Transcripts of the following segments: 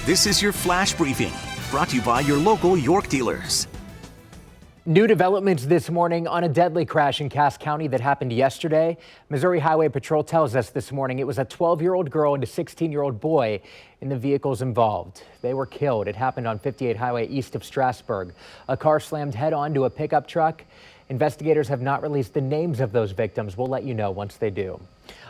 This is your flash briefing, brought to you by your local York dealers. New developments this morning on a deadly crash in Cass County that happened yesterday. Missouri Highway Patrol tells us this morning it was a 12-year-old girl and a 16-year-old boy in the vehicles involved. They were killed. It happened on 58 Highway east of Strasburg. A car slammed head-on to a pickup truck. Investigators have not released the names of those victims. We'll let you know once they do.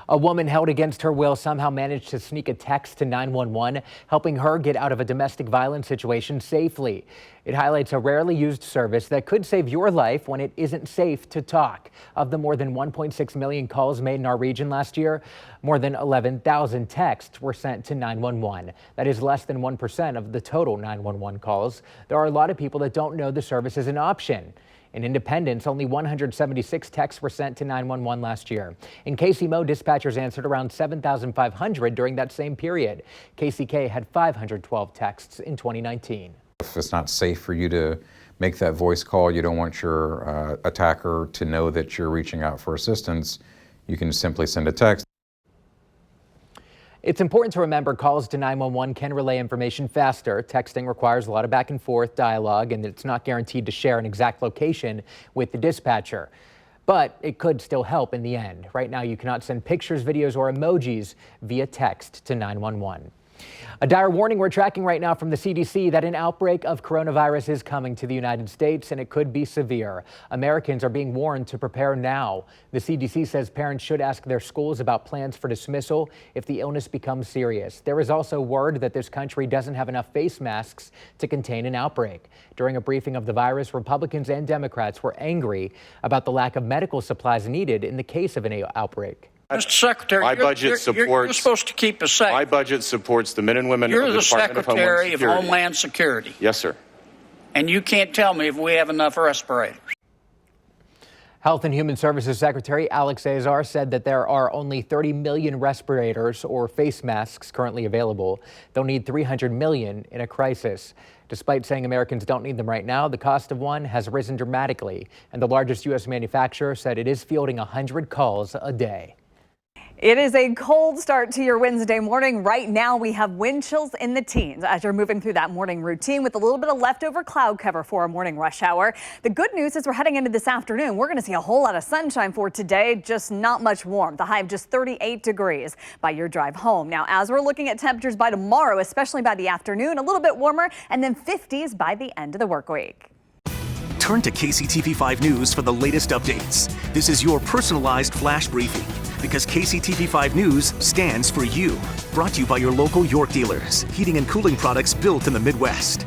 A woman held against her will somehow managed to sneak a text to 911, helping her get out of a domestic violence situation safely. It highlights a rarely used service that could save your life when it isn't safe to talk. Of the more than 1.6 million calls made in our region last year, more than 11,000 texts were sent to 911. That is less than 1% of the total 911 calls. There are a lot of people that don't know the service is an option. In Independence, only 176 texts were sent to 911 last year. In KCMO, dispatchers answered around 7,500 during that same period. KCK had 512 texts in 2019. If it's not safe for you to make that voice call, you don't want your attacker to know that you're reaching out for assistance, you can simply send a text. It's important to remember calls to 911 can relay information faster. Texting requires a lot of back and forth dialogue, and it's not guaranteed to share an exact location with the dispatcher. But it could still help in the end. Right now, you cannot send pictures, videos, or emojis via text to 911. A dire warning we're tracking right now from the CDC that an outbreak of coronavirus is coming to the United States, and it could be severe. Americans are being warned to prepare now. The CDC says parents should ask their schools about plans for dismissal if the illness becomes serious. There is also word that this country doesn't have enough face masks to contain an outbreak. During a briefing of the virus, Republicans and Democrats were angry about the lack of medical supplies needed in the case of an outbreak. Mr. Secretary, you're supposed to keep us safe. My budget supports the men and women of the Department of Homeland Security. You're the Secretary of Homeland Security. Yes, sir. And you can't tell me if we have enough respirators. Health and Human Services Secretary Alex Azar said that there are only 30 million respirators or face masks currently available. They'll need 300 million in a crisis. Despite saying Americans don't need them right now, the cost of one has risen dramatically, and the largest U.S. manufacturer said it is fielding 100 calls a day. It is a cold start to your Wednesday morning. Right now, we have wind chills in the teens as you're moving through that morning routine with a little bit of leftover cloud cover for a morning rush hour. The good news is we're heading into this afternoon. We're going to see a whole lot of sunshine for today, just not much warmth. The high of just 38 degrees by your drive home. Now, as we're looking at temperatures by tomorrow, especially by the afternoon, a little bit warmer, and then 50s by the end of the work week. Turn to KCTV5 News for the latest updates. This is your personalized flash briefing, because KCTV5 News stands for you. Brought to you by your local York dealers, heating and cooling products built in the Midwest.